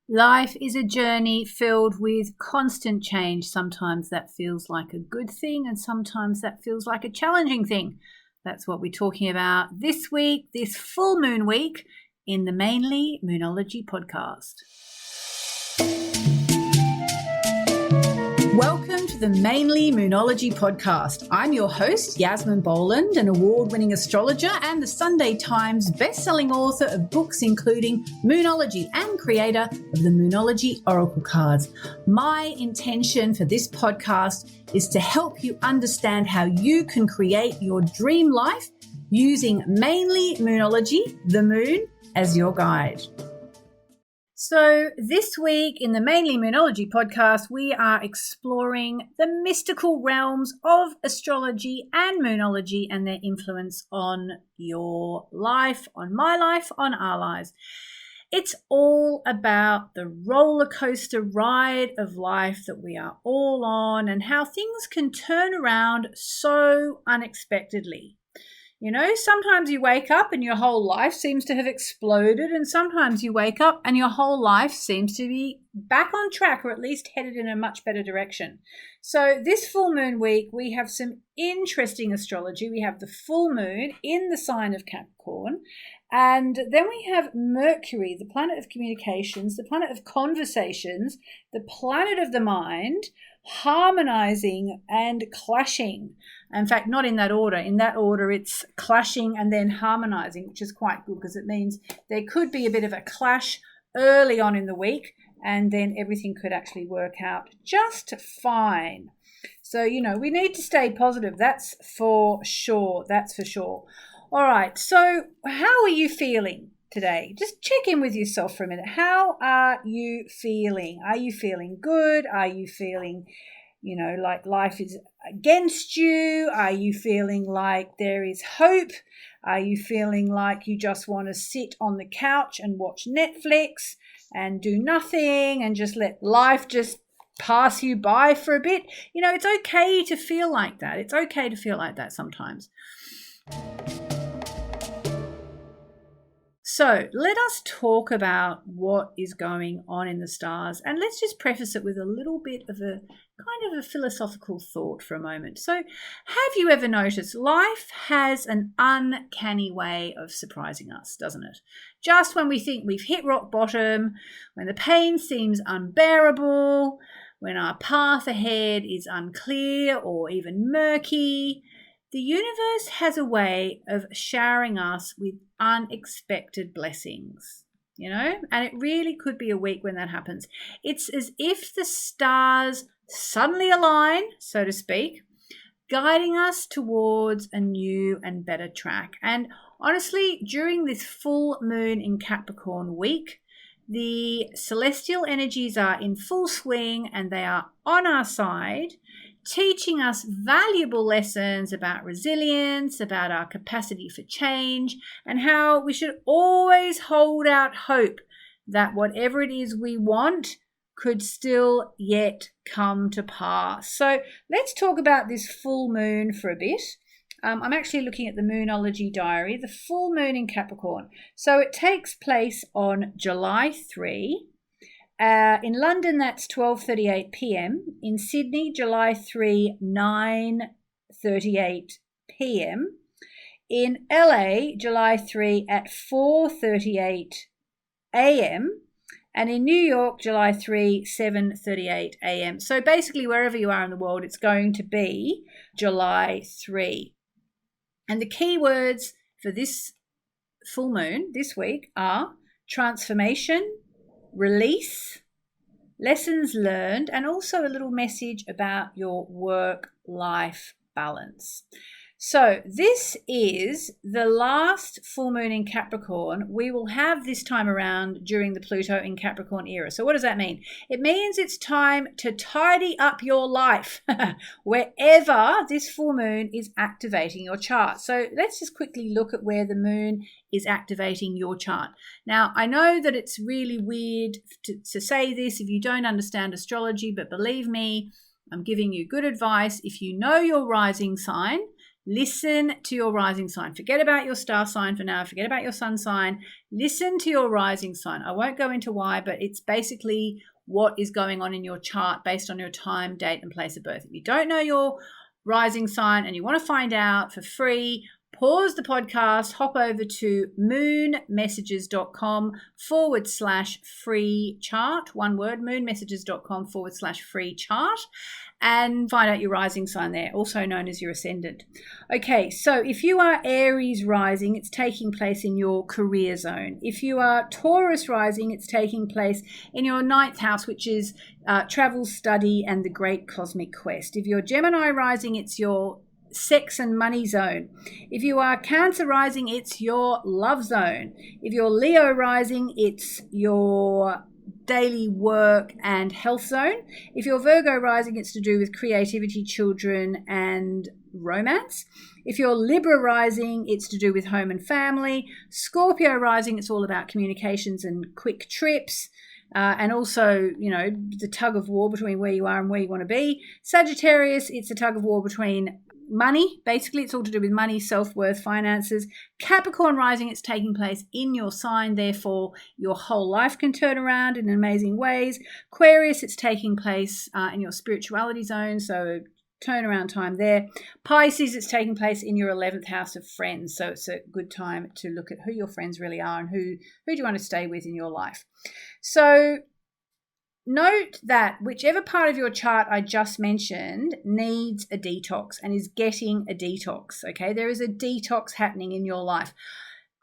Life is a journey filled with constant change. Sometimes that feels like a good thing, and sometimes that feels like a challenging thing. That's what we're talking about this week, this full moon week, in the Mainly Moonology podcast. Welcome to the Mainly Moonology podcast. I'm your host, Yasmin, an award-winning astrologer and the Sunday Times best-selling author of books including Moonology and creator of the Moonology Oracle cards. My intention for this podcast is to help you understand how you can create your dream life using mainly Moonology, the moon, as your guide. So this week in the Mainly Moonology podcast, we are exploring the mystical realms of astrology and moonology and their influence on your life, on my life, on our lives. It's all about the roller coaster ride of life that we are all on and how things can turn around so unexpectedly. You know, sometimes you wake up and your whole life seems to have exploded, and sometimes you wake up and your whole life seems to be back on track, or at least headed in a much better direction. So this full moon week, we have some interesting astrology. We have the full moon in the sign of Capricorn, and then we have Mercury, the planet of communications, the planet of conversations, the planet of the mind, harmonizing and clashing. In fact, not in that order. In that order, it's clashing and then harmonizing, which is quite good because it means there could be a bit of a clash early on in the week and then everything could actually work out just fine. So, you know, we need to stay positive. That's for sure. That's for sure. All right. So how are you feeling today? Just check in with yourself for a minute. How are you feeling? Are you feeling good? Are you feeling, you know, like life is against you? Are you feeling like there is hope? Are you feeling like you just want to sit on the couch and watch Netflix and do nothing and just let life just pass you by for a bit? You know, it's okay to feel like that. It's okay to feel like that sometimes. So let us talk about what is going on in the stars, and let's just preface it with a little bit of a kind of a philosophical thought for a moment. So have you ever noticed life has an uncanny way of surprising us, doesn't it? Just when we think we've hit rock bottom, when the pain seems unbearable, when our path ahead is unclear or even murky, the universe has a way of showering us with unexpected blessings, you know, and it really could be a week when that happens. It's as if the stars suddenly align, so to speak, guiding us towards a new and better track. And honestly, during this full moon in Capricorn week, the celestial energies are in full swing and they are on our side, teaching us valuable lessons about resilience, about our capacity for change, and how we should always hold out hope that whatever it is we want could still yet come to pass. So let's talk about this full moon for a bit. I'm actually looking at the Moonology diary, the full moon in Capricorn. So it takes place on July 3. In London, that's 12:38 p.m. In Sydney, July 3, 9:38 p.m. In LA, July 3 at 4:38 a.m. And in New York, July 3, 7:38 a.m. So basically, wherever you are in the world, it's going to be July 3. And the key words for this full moon this week are transformation, release, lessons learned, and also a little message about your work-life balance. So this is the last full moon in Capricorn we will have this time around during the Pluto in Capricorn era. So what does that mean? It means it's time to tidy up your life wherever this full moon is activating your chart. So let's just quickly look at where the moon is activating your chart. Now, I know that it's really weird to say this if you don't understand astrology, but believe me, I'm giving you good advice. If you know your rising sign, Listen to your rising sign. Forget about your star sign for now. Forget about your sun sign. Listen to your rising sign. I won't go into why, but it's basically what is going on in your chart based on your time, date, and place of birth. If you don't know your rising sign and you want to find out for free, pause the podcast, hop over to moonmessages.com/free chart. One word, moonmessages.com/free chart, and find out your rising sign there, also known as your ascendant. Okay, so if you are Aries rising, it's taking place in your career zone. If you are Taurus rising, it's taking place in your 9th house, which is travel, study, and the great cosmic quest. If you're Gemini rising, it's your sex and money zone. If you are Cancer rising, it's your love zone. If you're Leo rising, it's your daily work and health zone. If you're Virgo rising, it's to do with creativity, children, and romance. If you're Libra rising, it's to do with home and family. Scorpio rising, it's all about communications and quick trips. And also, the tug of war between where you are and where you want to be. Sagittarius, it's a tug of war between money. Basically, it's all to do with money, self-worth, finances. Capricorn rising, it's taking place in your sign. Therefore, your whole life can turn around in amazing ways. Aquarius, it's taking place in your spirituality zone. So turnaround time there. Pisces, it's taking place in your 11th house of friends. So it's a good time to look at who your friends really are and who do you want to stay with in your life. So note that whichever part of your chart I just mentioned needs a detox and is getting a detox, okay? There is a detox happening in your life.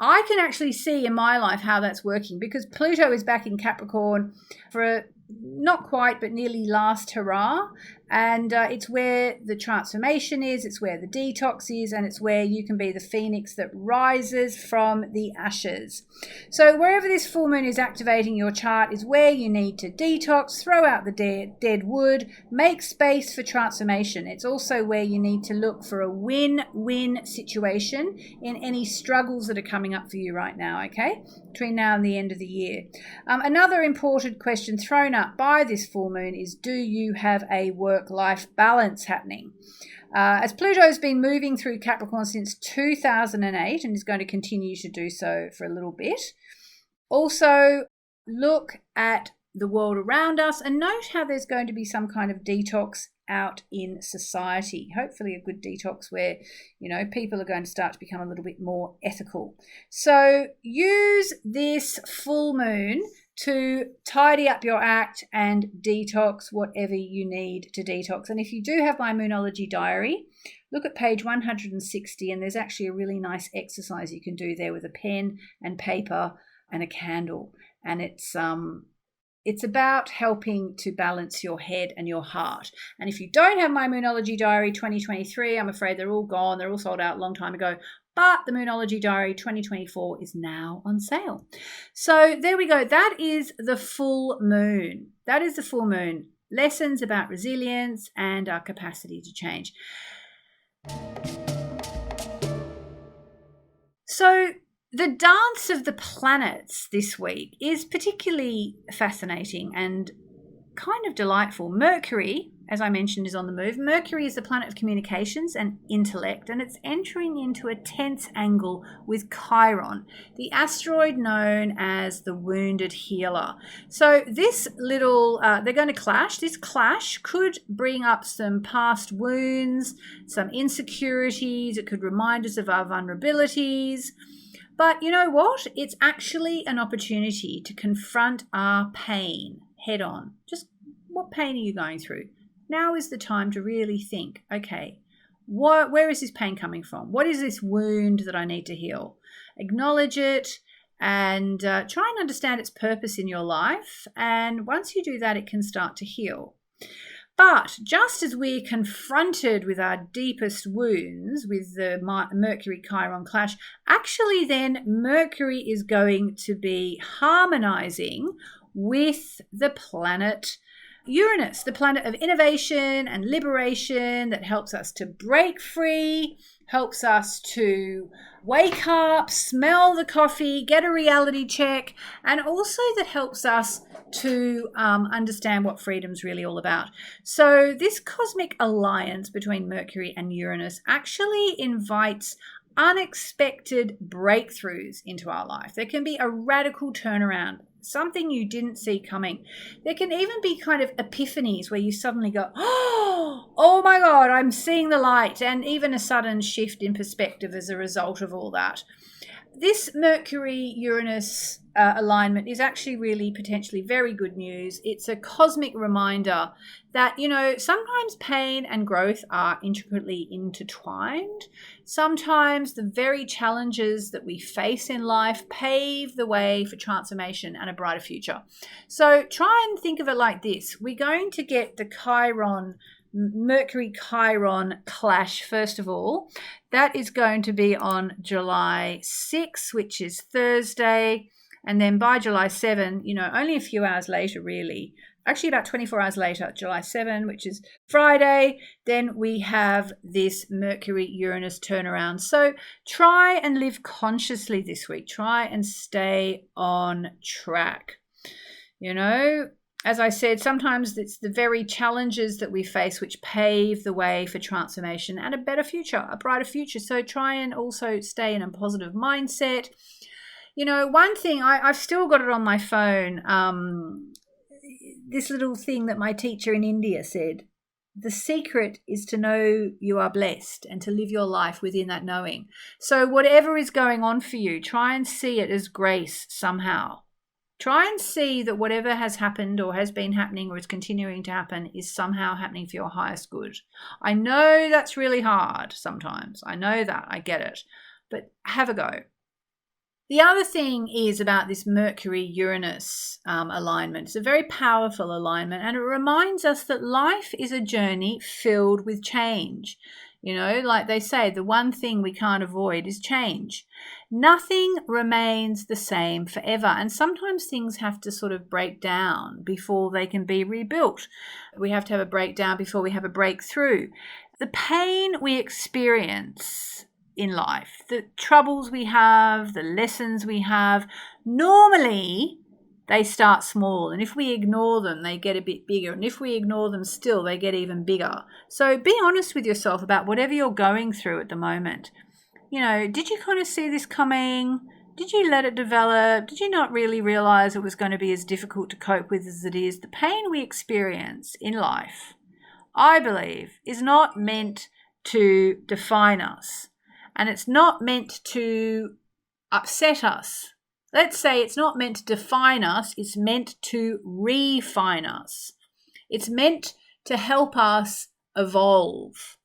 I can actually see in my life how that's working because Pluto is back in Capricorn for not quite, but nearly last hurrah. And it's where the transformation is, it's where the detox is, and it's where you can be the phoenix that rises from the ashes. So wherever this full moon is activating your chart is where you need to detox, throw out the dead wood, make space for transformation. It's also where you need to look for a win-win situation in any struggles that are coming up for you right now, okay? Between now and the end of the year. Another important question thrown up by this full moon is, do you have a work-life balance happening? As Pluto's been moving through Capricorn since 2008 and is going to continue to do so for a little bit. Also, look at the world around us and note how there's going to be some kind of detox out in society. Hopefully a good detox where, people are going to start to become a little bit more ethical. So use this full moon to tidy up your act and detox whatever you need to detox. And if you do have my Moonology diary, look at page 160, and there's actually a really nice exercise you can do there with a pen and paper and a candle. And it's about helping to balance your head and your heart. And if you don't have my Moonology diary 2023, I'm afraid they're all gone. They're all sold out a long time ago. But the Moonology Diary 2024 is now on sale. So there we go. That is the full moon. That is the full moon. Lessons about resilience and our capacity to change. So the dance of the planets this week is particularly fascinating and kind of delightful. Mercury, as I mentioned, is on the move. Mercury is the planet of communications and intellect, and it's entering into a tense angle with Chiron, the asteroid known as the Wounded Healer. So this they're going to clash. This clash could bring up some past wounds, some insecurities. It could remind us of our vulnerabilities. But you know what? It's actually an opportunity to confront our pain head on. Just what pain are you going through? Now is the time to really think, okay, where is this pain coming from? What is this wound that I need to heal? Acknowledge it and try and understand its purpose in your life. And once you do that, it can start to heal. But just as we're confronted with our deepest wounds with the Mercury-Chiron clash, actually then Mercury is going to be harmonizing with the planet Uranus, the planet of innovation and liberation that helps us to break free, helps us to wake up, smell the coffee, get a reality check, and also that helps us to understand what freedom's really all about. So this cosmic alliance between Mercury and Uranus actually invites unexpected breakthroughs into our life. There can be a radical turnaround, something you didn't see coming. There can even be kind of epiphanies where you suddenly go, oh my God, I'm seeing the light, and even a sudden shift in perspective as a result of all that. This Mercury-Uranus alignment is actually really potentially very good news. It's a cosmic reminder that, sometimes pain and growth are intricately intertwined. Sometimes the very challenges that we face in life pave the way for transformation and a brighter future. So try and think of it like this. We're going to get the Mercury-Chiron clash, first of all. That is going to be on July 6th, which is Thursday. And then by July 7, only a few hours later, really, actually about 24 hours later, July 7, which is Friday, then we have this Mercury-Uranus turnaround. So try and live consciously this week. Try and stay on track. As I said, sometimes it's the very challenges that we face which pave the way for transformation and a better future, a brighter future. So try and also stay in a positive mindset. One thing, I've still got it on my phone, this little thing that my teacher in India said, the secret is to know you are blessed and to live your life within that knowing. So whatever is going on for you, try and see it as grace somehow. Try and see that whatever has happened or has been happening or is continuing to happen is somehow happening for your highest good. I know that's really hard sometimes. I know that. I get it. But have a go. The other thing is about this Mercury-Uranus alignment. It's a very powerful alignment, and it reminds us that life is a journey filled with change. Like they say, the one thing we can't avoid is change. Nothing remains the same forever, and sometimes things have to sort of break down before they can be rebuilt. We have to have a breakdown before we have a breakthrough. The pain we experience in life, the troubles we have, the lessons we have, normally they start small, and if we ignore them, they get a bit bigger, and if we ignore them still, they get even bigger. So be honest with yourself about whatever you're going through at the moment. Did you kind of see this coming? Did you let it develop? Did you not really realize it was going to be as difficult to cope with as it is? The pain we experience in life, I believe, is not meant to define us. And it's not meant to upset us. Let's say it's not meant to define us. It's meant to refine us. It's meant to help us evolve.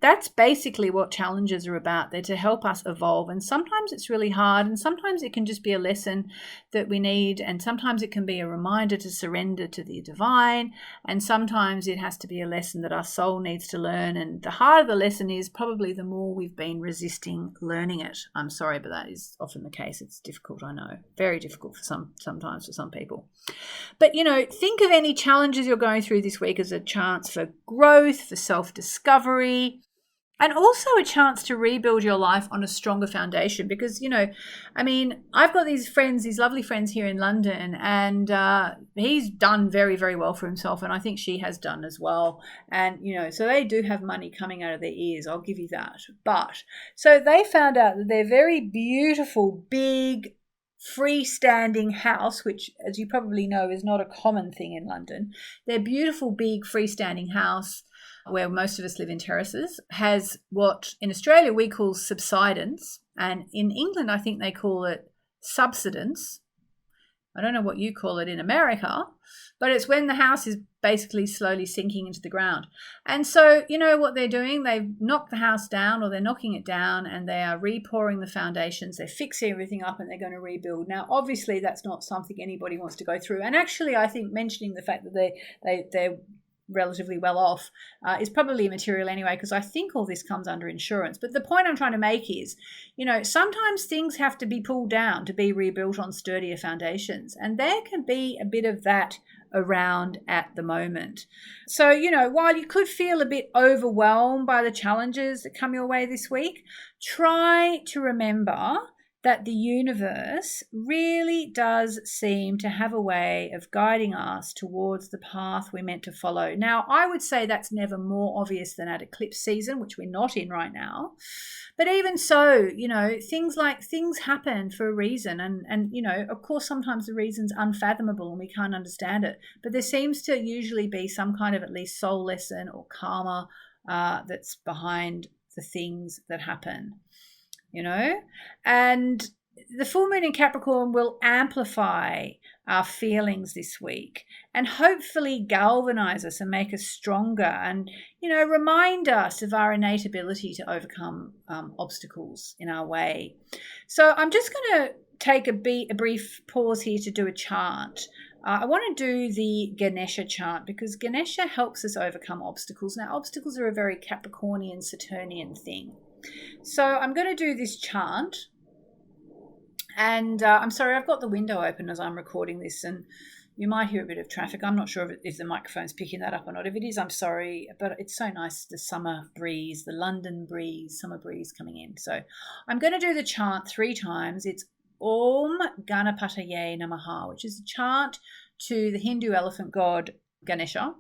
That's basically what challenges are about. They're to help us evolve. And sometimes it's really hard, and sometimes it can just be a lesson that we need, and sometimes it can be a reminder to surrender to the divine, and sometimes it has to be a lesson that our soul needs to learn. And the harder the lesson is, probably the more we've been resisting learning it. I'm sorry, but that is often the case. It's difficult, I know. Very difficult for sometimes for some people. But, think of any challenges you're going through this week as a chance for growth, for self-discovery, and also a chance to rebuild your life on a stronger foundation. Because, I've got these lovely friends here in London, and he's done very, very well for himself, and I think she has done as well. And, so they do have money coming out of their ears, I'll give you that. But, so they found out that their very beautiful, big, freestanding house, which, as you probably know, is not a common thing in London, their beautiful, big, freestanding house, where most of us live in terraces, has what in Australia we call subsidence, and in England I think they call it subsidence. I don't know what you call it in America, but it's when the house is basically slowly sinking into the ground. And so, what they're doing? They've knocked the house down, or they're knocking it down, and they are repouring the foundations. They're fixing everything up, and they're going to rebuild. Now, obviously, that's not something anybody wants to go through. And actually, I think mentioning the fact that they're relatively well off is probably immaterial anyway, because I think all this comes under insurance. But the point I'm trying to make is, sometimes things have to be pulled down to be rebuilt on sturdier foundations, and there can be a bit of that around at the moment. So, while you could feel a bit overwhelmed by the challenges that come your way this week, try to remember that the universe really does seem to have a way of guiding us towards the path we're meant to follow. Now, I would say that's never more obvious than at eclipse season, which we're not in right now. But even so, things happen for a reason. And of course, sometimes the reason's unfathomable and we can't understand it. But there seems to usually be some kind of at least soul lesson or karma that's behind the things that happen. And the full moon in Capricorn will amplify our feelings this week and hopefully galvanize us and make us stronger and, remind us of our innate ability to overcome obstacles in our way. So I'm just going to take a brief pause here to do a chant. I want to do the Ganesha chant because Ganesha helps us overcome obstacles. Now, obstacles are a very Capricornian, Saturnian thing. So I'm going to do this chant, and I'm sorry, I've got the window open as I'm recording this, and you might hear a bit of traffic. I'm not sure if the microphone's picking that up or not. If it is, I'm sorry, but it's so nice, the summer breeze, the London breeze, summer breeze coming in. So I'm going to do the chant 3 times. It's Om Ganapataye Namaha, which is a chant to the Hindu elephant god Ganesha.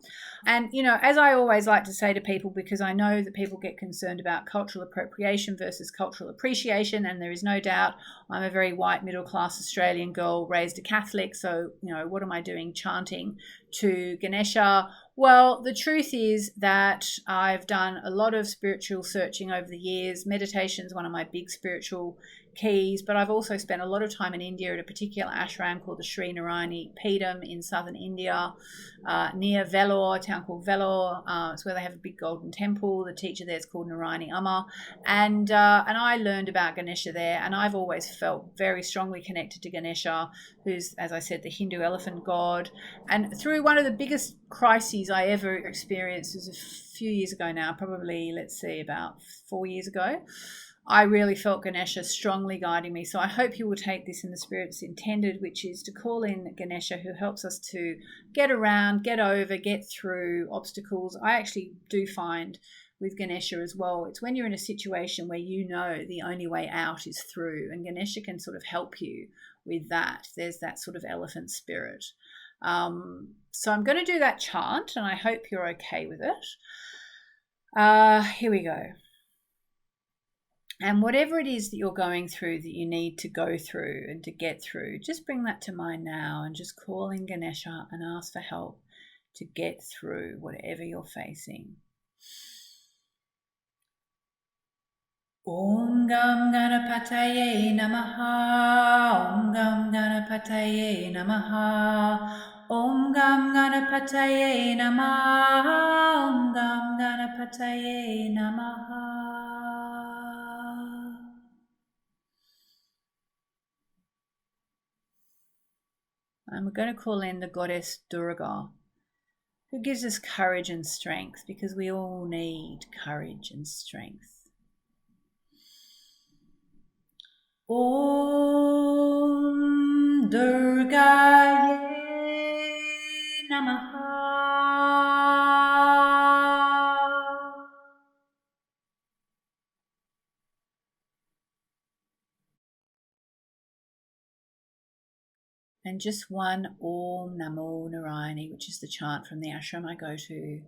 And, as I always like to say to people, because I know that people get concerned about cultural appropriation versus cultural appreciation, and there is no doubt I'm a very white middle-class Australian girl raised a Catholic, so, what am I doing chanting to Ganesha? Well, the truth is that I've done a lot of spiritual searching over the years. Meditation is one of my big spiritual keys, but I've also spent a lot of time in India at a particular ashram called the Sri Narayani Peetham in southern India, near Vellore, a town called Vellore. It's where they have a big golden temple. The teacher there is called Narayani Amma, and I learned about Ganesha there, and I've always felt very strongly connected to Ganesha, who's, as I said, the Hindu elephant god. And through one of the biggest crises I ever experienced, was a few years ago now, probably, about 4 years ago, I really felt Ganesha strongly guiding me. So I hope you will take this in the spirit it's intended, which is to call in Ganesha, who helps us to get around, get over, get through obstacles. I actually do find with Ganesha as well, it's when you're in a situation where the only way out is through, and Ganesha can sort of help you with that. There's that sort of elephant spirit. So I'm going to do that chant, and I hope you're okay with it. Here we go. And whatever it is that you're going through, that you need to go through and to get through, just bring that to mind now and just call in Ganesha and ask for help to get through whatever you're facing. Om Gam Ganapataye Namaha, Om Gam Ganapataye Namaha, Om Gam Ganapataye Namaha, Om Gam Ganapataye Namaha. And we're going to call in the goddess Durga, who gives us courage and strength, because we all need courage and strength. Om Durgaye Namaha. And just one Om Namo Narayani, which is the chant from the ashram I go to,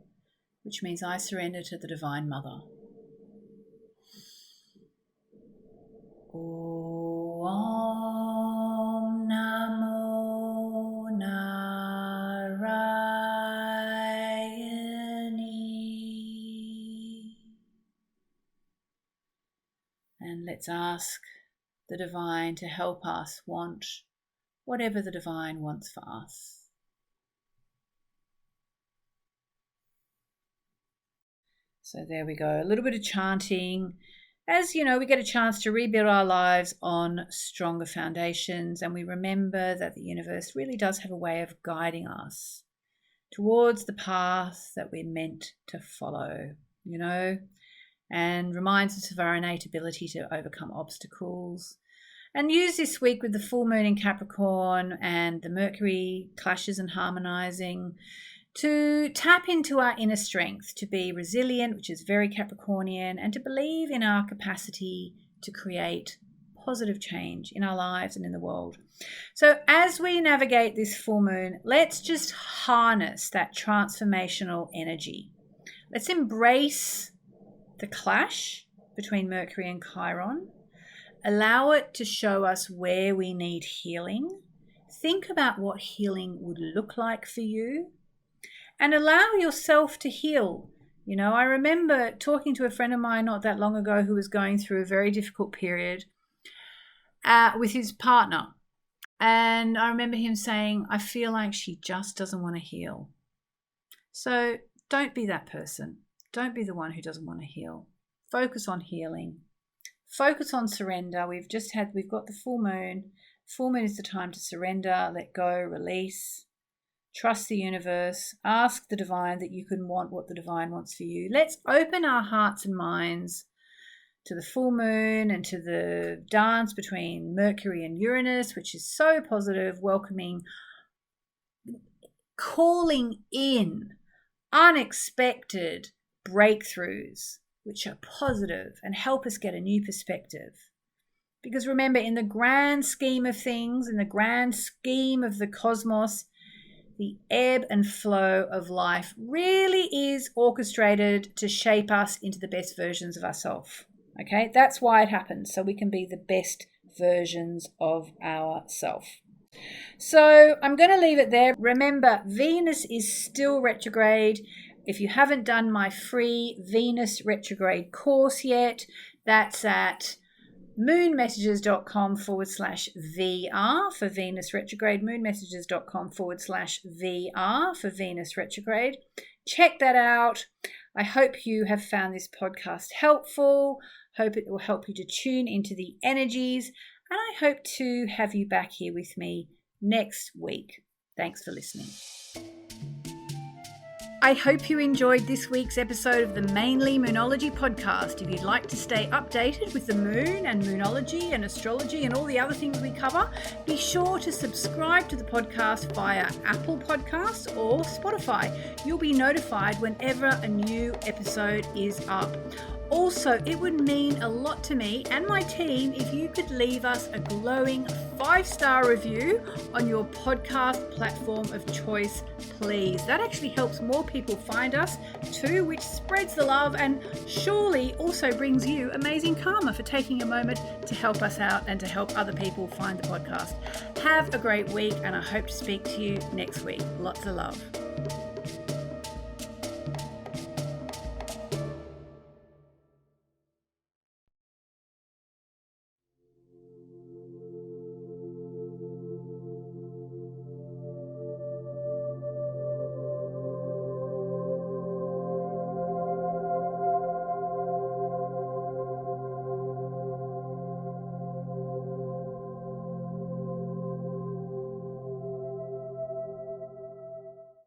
which means I surrender to the Divine Mother. Om Namo Narayani. And let's ask the Divine to help us want whatever the Divine wants for us. So there we go, a little bit of chanting. As we get a chance to rebuild our lives on stronger foundations, and we remember that the universe really does have a way of guiding us towards the path that we're meant to follow, and reminds us of our innate ability to overcome obstacles. And use this week with the full moon in Capricorn and the Mercury clashes and harmonizing to tap into our inner strength, to be resilient, which is very Capricornian, and to believe in our capacity to create positive change in our lives and in the world. So as we navigate this full moon, let's just harness that transformational energy. Let's embrace the clash between Mercury and Chiron. Allow it to show us where we need healing. Think about what healing would look like for you, and allow yourself to heal. You know, I remember talking to a friend of mine not that long ago who was going through a very difficult period with his partner. And I remember him saying, I feel like she just doesn't want to heal. So don't be that person. Don't be the one who doesn't want to heal. Focus on healing. Focus on surrender. We've got the full moon. Full moon is the time to surrender, let go, release. Trust the universe. Ask the divine that you can want what the divine wants for you. Let's open our hearts and minds to the full moon and to the dance between Mercury and Uranus, which is so positive, welcoming, calling in unexpected breakthroughs, which are positive and help us get a new perspective. Because remember, in the grand scheme of things, in the grand scheme of the cosmos, the ebb and flow of life really is orchestrated to shape us into the best versions of ourselves. Okay, that's why it happens, so we can be the best versions of ourselves. So I'm going to leave it there. Remember, Venus is still retrograde. If you haven't done my free Venus retrograde course yet, that's at moonmessages.com/VR for Venus retrograde, moonmessages.com/VR for Venus retrograde. Check that out. I hope you have found this podcast helpful. Hope it will help you to tune into the energies, and I hope to have you back here with me next week. Thanks for listening. I hope you enjoyed this week's episode of the Mainly Moonology podcast. If you'd like to stay updated with the moon and moonology and astrology and all the other things we cover, be sure to subscribe to the podcast via Apple Podcasts or Spotify. You'll be notified whenever a new episode is up. Also, it would mean a lot to me and my team if you could leave us a glowing 5-star review on your podcast platform of choice, please. That actually helps more people find us too, which spreads the love and surely also brings you amazing karma for taking a moment to help us out and to help other people find the podcast. Have a great week, and I hope to speak to you next week. Lots of love.